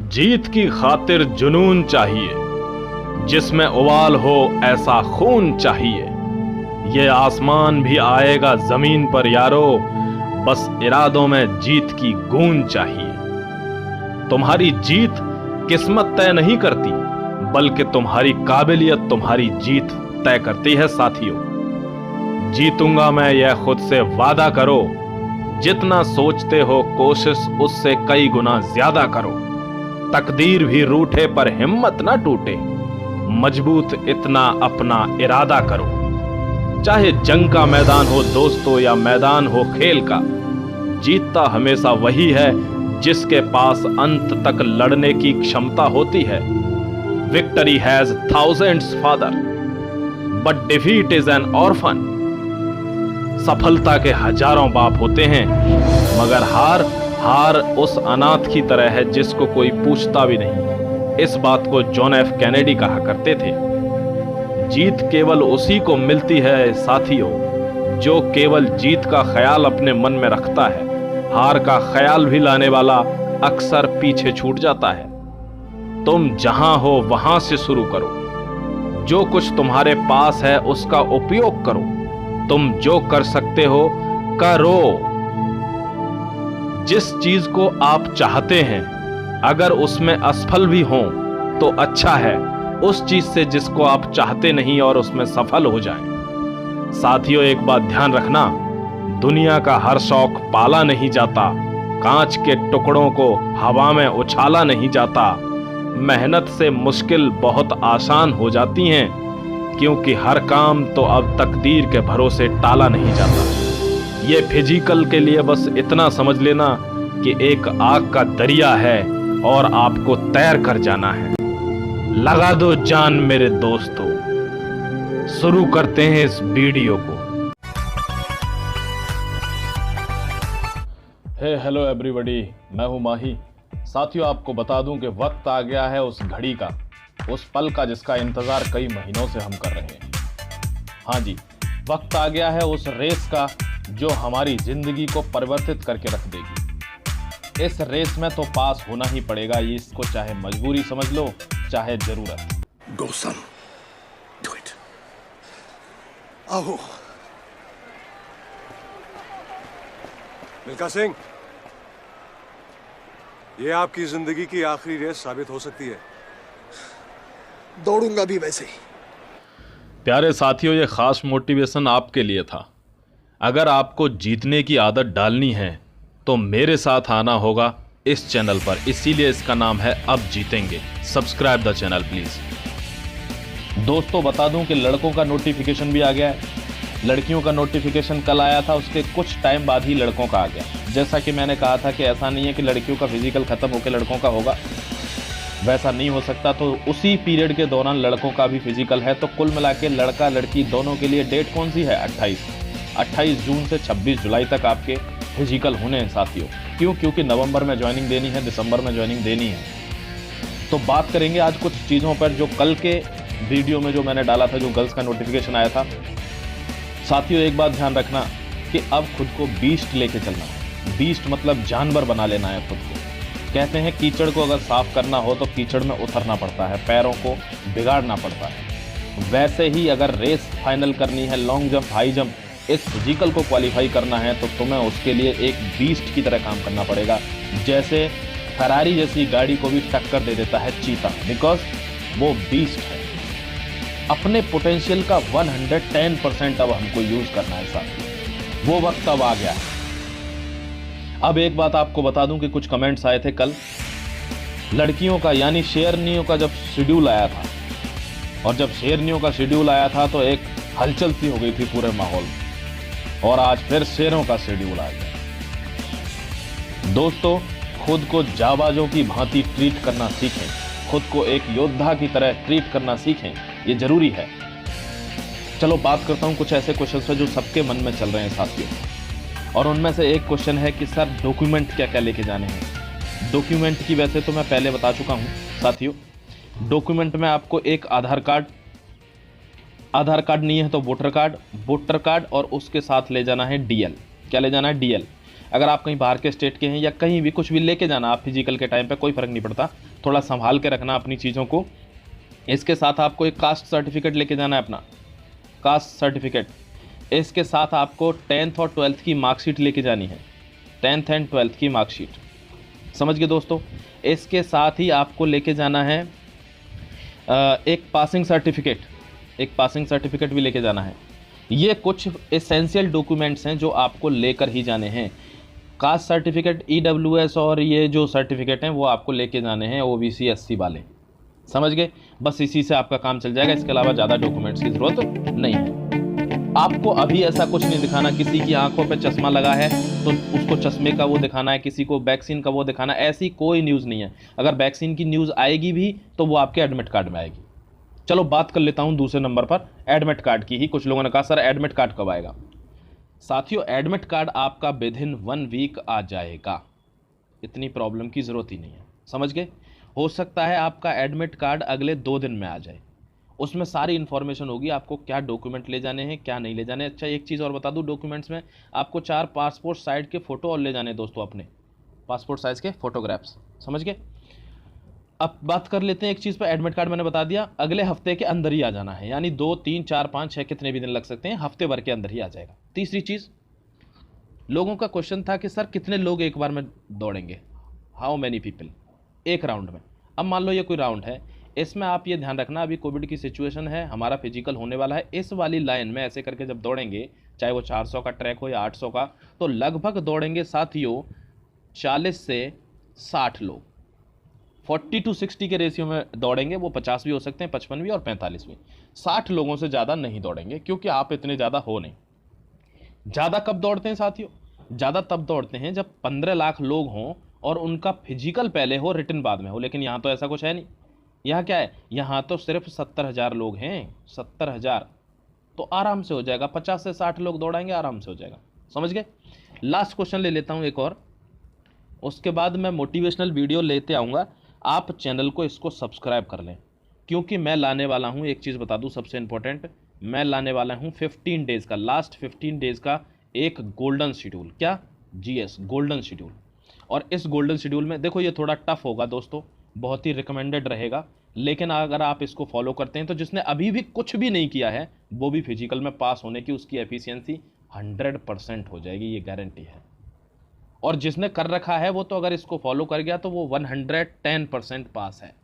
जीत की खातिर जुनून चाहिए, जिसमें उबाल हो ऐसा खून चाहिए। ये आसमान भी आएगा जमीन पर यारो, बस इरादों में जीत की गूंज चाहिए। तुम्हारी जीत किस्मत तय नहीं करती, बल्कि तुम्हारी काबिलियत तुम्हारी जीत तय करती है साथियों। जीतूंगा मैं यह खुद से वादा करो, जितना सोचते हो कोशिश उससे कई गुना ज्यादा करो। तकदीर भी रूठे पर हिम्मत ना टूटे, मजबूत इतना अपना इरादा करो। चाहे जंग का मैदान हो दोस्तों या मैदान हो खेल का, जीतता हमेशा वही है जिसके पास अंत तक लड़ने की क्षमता होती है। Victory has thousands father but defeat is an orphan. सफलता के हजारों बाप होते हैं, मगर हार उस अनाथ की तरह है जिसको कोई पूछता भी नहीं। इस बात को जॉन एफ कैनेडी कहा करते थे। जीत केवल उसी को मिलती है साथियों, जो केवल जीत का ख्याल अपने मन में रखता है। हार का ख्याल भी लाने वाला अक्सर पीछे छूट जाता है। तुम जहां हो वहां से शुरू करो। जो कुछ तुम्हारे पास है उसका उपयोग करो। तुम जो कर सकते हो करो। जिस चीज को आप चाहते हैं, अगर उसमें असफल भी हो तो अच्छा है, उस चीज से जिसको आप चाहते नहीं और उसमें सफल हो जाएं। साथियों, एक बात ध्यान रखना, दुनिया का हर शौक पाला नहीं जाता, कांच के टुकड़ों को हवा में उछाला नहीं जाता। मेहनत से मुश्किल बहुत आसान हो जाती हैं, क्योंकि हर काम तो अब तकदीर के भरोसे टाला नहीं जाता। ये फिजिकल के लिए बस इतना समझ लेना कि एक आग का दरिया है और आपको तैर कर जाना है। लगा दो जान मेरे दोस्तों, शुरू करते हैं इस वीडियो को। हे हेलो एवरीबॉडी, मैं हूं माही। साथियों, आपको बता दूं कि वक्त आ गया है उस घड़ी का, उस पल का जिसका इंतजार कई महीनों से हम कर रहे हैं। हाँ जी, वक्त आ गया है उस रेस का जो हमारी जिंदगी को परिवर्तित करके रख देगी। इस रेस में तो पास होना ही पड़ेगा, इसको चाहे मजबूरी समझ लो चाहे जरूरत। Go son, do it. आओ। मिल्खा सिंह, ये आपकी जिंदगी की आखिरी रेस साबित हो सकती है। दौड़ूंगा भी वैसे ही। प्यारे साथियों, ये खास मोटिवेशन आपके लिए था। अगर आपको जीतने की आदत डालनी है तो मेरे साथ आना होगा इस चैनल पर, इसीलिए इसका नाम है अब जीतेंगे। Subscribe the channel please. दोस्तों, बता दूं कि लड़कों का नोटिफिकेशन भी आ गया है। लड़कियों का नोटिफिकेशन कल आया था, उसके कुछ टाइम बाद ही लड़कों का आ गया। जैसा कि मैंने कहा था कि ऐसा नहीं है कि लड़कियों का फिजिकल खत्म होकर लड़कों का होगा, वैसा नहीं हो सकता। तो उसी पीरियड के दौरान लड़कों का भी फिजिकल है। तो कुल मिला के लड़का लड़की दोनों के लिए डेट कौन सी है? 28 जून से 26 जुलाई तक आपके फिजिकल होने हैं साथियों। क्यों? क्योंकि नवंबर में ज्वाइनिंग देनी है, दिसंबर में ज्वाइनिंग देनी है। तो बात करेंगे आज कुछ चीज़ों पर जो कल के वीडियो में जो मैंने डाला था, जो गर्ल्स का नोटिफिकेशन आया था। साथियों, एक बात ध्यान रखना कि अब खुद को बीस्ट लेके चलना है। बीस्ट मतलब जानवर बना लेना है खुद को। कहते हैं कीचड़ को अगर साफ करना हो तो कीचड़ में उतरना पड़ता है, पैरों को बिगाड़ना पड़ता है। वैसे ही अगर रेस फाइनल करनी है, लॉन्ग जंप, हाई जंप, इस फिजिकल को क्वालिफाई करना है तो तुम्हें उसके लिए एक बीस्ट की तरह काम करना पड़ेगा। जैसे फरारी जैसी गाड़ी को भी टक्कर दे देता है चीता, बिकॉज वो बीस्ट है। अपने पोटेंशियल का 110% अब हमको यूज करना है साथ। वो वक्त अब आ गया है। अब एक बात आपको बता दूं कि कुछ कमेंट्स आए थे कल लड़कियों का, यानी शेरनियों का जब शेड्यूल आया था, और जब शेरनियों का शेड्यूल आया था तो एक हलचल सी हो गई थी पूरे माहौल में, और आज फिर शेरों का शेड्यूल आ गया। दोस्तों, खुद को जाबाजों की भांति ट्रीट करना सीखें, खुद को एक योद्धा की तरह ट्रीट करना सीखें, ये जरूरी है। चलो बात करता हूं कुछ ऐसे क्वेश्चन से जो सबके मन में चल रहे हैं साथियों। और उनमें से एक क्वेश्चन है कि सर डॉक्यूमेंट क्या क्या लेके जाने हैं। डॉक्यूमेंट की वैसे तो मैं पहले बता चुका हूं साथियों। डॉक्यूमेंट में आपको एक आधार कार्ड नहीं है तो वोटर कार्ड और उसके साथ ले जाना है डीएल। क्या ले जाना है? डीएल। अगर आप कहीं बाहर के स्टेट के हैं या कहीं भी कुछ भी लेके जाना आप फिजिकल के टाइम पे, कोई फ़र्क नहीं पड़ता, थोड़ा संभाल के रखना अपनी चीज़ों को। इसके साथ आपको एक कास्ट सर्टिफिकेट लेके जाना है, अपना कास्ट सर्टिफिकेट। इसके साथ आपको 10th और 12th की मार्कशीट लेके जानी है, 10th एंड 12th की मार्कशीट, समझ गए दोस्तों। इसके साथ ही आपको लेके जाना है एक पासिंग सर्टिफिकेट, एक पासिंग सर्टिफिकेट भी लेके जाना है। ये कुछ एसेंशियल डॉक्यूमेंट्स हैं जो आपको लेकर ही जाने हैं। कास्ट सर्टिफिकेट, EWS और ये जो सर्टिफिकेट हैं वो आपको लेके जाने हैं, OBC SC वाले, समझ गए। बस इसी से आपका काम चल जाएगा, इसके अलावा ज़्यादा डॉक्यूमेंट्स की ज़रूरत नहीं है। आपको अभी ऐसा कुछ नहीं दिखाना, किसी की आंखों पे चश्मा लगा है तो उसको चश्मे का वो दिखाना है, किसी को वैक्सीन का वो दिखाना है, ऐसी कोई न्यूज़ नहीं है। अगर वैक्सीन की न्यूज़ आएगी भी तो वो आपके एडमिट कार्ड में आएगी। चलो बात कर लेता हूँ दूसरे नंबर पर एडमिट कार्ड की ही। कुछ लोगों ने कहा सर एडमिट कार्ड कब आएगा। साथियों, एडमिट कार्ड आपका विदिन 1 वीक आ जाएगा, इतनी प्रॉब्लम की ज़रूरत ही नहीं है, समझ गए। हो सकता है आपका एडमिट कार्ड अगले 2 दिन में आ जाए, उसमें सारी इन्फॉर्मेशन होगी, आपको क्या डॉक्यूमेंट ले जाने हैं क्या नहीं ले जाने। अच्छा एक चीज़ और बता दूं, डॉक्यूमेंट्स में आपको 4 पासपोर्ट साइज के फ़ोटो और ले जाने हैं दोस्तों, अपने पासपोर्ट साइज़ के फ़ोटोग्राफ्स, समझ गए। अब बात कर लेते हैं एक चीज़ पर, एडमिट कार्ड मैंने बता दिया, अगले हफ्ते के अंदर ही आ जाना है, यानी 2, 3, 4, 5, 6 कितने भी दिन लग सकते हैं, हफ्ते भर के अंदर ही आ जाएगा। तीसरी चीज़, लोगों का क्वेश्चन था कि सर कितने लोग एक बार में दौड़ेंगे, हाउ मैनी पीपल एक राउंड में। अब मान लो ये कोई राउंड है, इसमें आप ये ध्यान रखना अभी कोविड की सिचुएशन है, हमारा फिजिकल होने वाला है, इस वाली लाइन में ऐसे करके जब दौड़ेंगे, चाहे वो 400 का ट्रैक हो या 800 का, तो लगभग दौड़ेंगे साथियों 40 से 60 लोग। 40 to 60 के रेशियो में दौड़ेंगे, वो 50 भी हो सकते हैं, 55 भी और 45 भी। 60 लोगों से ज़्यादा नहीं दौड़ेंगे क्योंकि आप इतने ज़्यादा हो नहीं। ज़्यादा कब दौड़ते हैं साथियों, ज़्यादा तब दौड़ते हैं जब 15 लाख लोग हों और उनका फिजिकल पहले हो, रिटन बाद में हो। लेकिन यहाँ तो ऐसा कुछ है नहीं, यहाँ क्या है, यहाँ तो सिर्फ 70,000 लोग हैं, 70,000, तो आराम से हो जाएगा, 50 से 60 लोग दौड़ाएंगे, आराम से हो जाएगा, समझ गए। लास्ट क्वेश्चन ले लेता हूँ एक और, उसके बाद मैं मोटिवेशनल वीडियो लेते आऊँगा। आप चैनल को इसको सब्सक्राइब कर लें, क्योंकि मैं लाने वाला हूँ, एक चीज़ बता दूँ सबसे इंपॉर्टेंट, मैं लाने वाला हूँ 15 डेज़ का, लास्ट 15 डेज़ का एक गोल्डन शेड्यूल। क्या? GS golden schedule. और इस गोल्डन शेड्यूल में देखो, ये थोड़ा टफ होगा दोस्तों, बहुत ही रिकमेंडेड रहेगा, लेकिन अगर आप इसको फॉलो करते हैं तो जिसने अभी भी कुछ भी नहीं किया है वो भी फिजिकल में पास होने की उसकी एफिशिएंसी 100% हो जाएगी, ये गारंटी है। और जिसने कर रखा है वो तो अगर इसको फॉलो कर गया तो वो 110% पास है।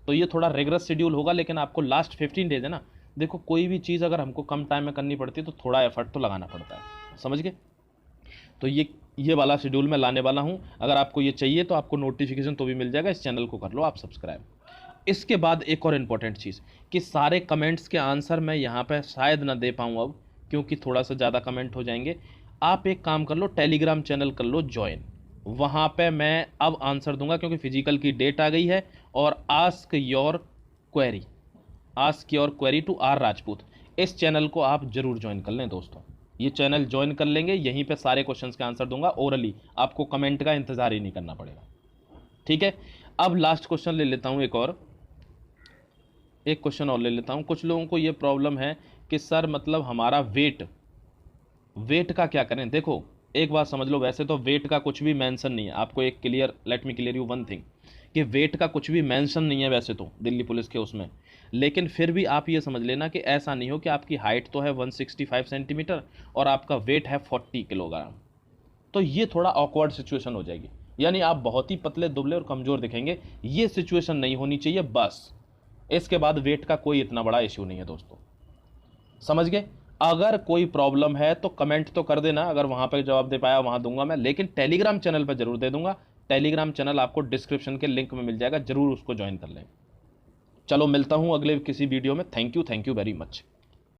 तो ये थोड़ा रेगरस शेड्यूल होगा, लेकिन आपको लास्ट 15 डेज है ना, देखो कोई भी चीज़ अगर हमको कम टाइम में करनी पड़ती है तो थोड़ा एफर्ट तो लगाना पड़ता है, समझ गए। तो ये वाला शेड्यूल मैं लाने वाला हूँ। अगर आपको ये चाहिए तो आपको नोटिफिकेशन तो भी मिल जाएगा, इस चैनल को कर लो आप सब्सक्राइब। इसके बाद एक और इम्पॉर्टेंट चीज़ कि सारे कमेंट्स के आंसर मैं यहाँ पे शायद ना दे पाऊँ अब, क्योंकि थोड़ा सा ज़्यादा कमेंट हो जाएंगे। आप एक काम कर लो, टेलीग्राम चैनल कर लो ज्वाइन, वहाँ पे मैं अब आंसर दूंगा, क्योंकि फिजिकल की डेट आ गई है। और ask your query to R Rajput, इस चैनल को आप जरूर ज्वाइन कर लें दोस्तों। ये चैनल ज्वाइन कर लेंगे, यहीं पे सारे क्वेश्चंस के आंसर दूंगा ओरली, आपको कमेंट का इंतजार ही नहीं करना पड़ेगा, ठीक है। अब लास्ट क्वेश्चन ले लेता हूँ, एक क्वेश्चन और ले लेता हूँ। कुछ लोगों को ये प्रॉब्लम है कि सर मतलब हमारा वेट का क्या करें। देखो एक बात समझ लो, वैसे तो वेट का कुछ भी मेंशन नहीं है, आपको एक let me clear you one thing, कि वेट का कुछ भी मेंशन नहीं है वैसे तो दिल्ली पुलिस के उसमें, लेकिन फिर भी आप ये समझ लेना कि ऐसा नहीं हो कि आपकी हाइट तो है 165 सेंटीमीटर और आपका वेट है 40 किलोग्राम, तो ये थोड़ा ऑकवर्ड सिचुएशन हो जाएगी, यानी आप बहुत ही पतले दुबले और कमज़ोर दिखेंगे। ये सिचुएशन नहीं होनी चाहिए बस। इसके बाद वेट का कोई इतना बड़ा इश्यू नहीं है दोस्तों, समझ गए। अगर कोई प्रॉब्लम है तो कमेंट तो कर देना, अगर वहाँ पर जवाब दे पाया वहाँ दूंगा मैं, लेकिन टेलीग्राम चैनल पर जरूर दे दूंगा। टेलीग्राम चैनल आपको डिस्क्रिप्शन के लिंक में मिल जाएगा, जरूर उसको ज्वाइन कर लें। चलो मिलता हूँ अगले किसी वीडियो में। Thank you very much.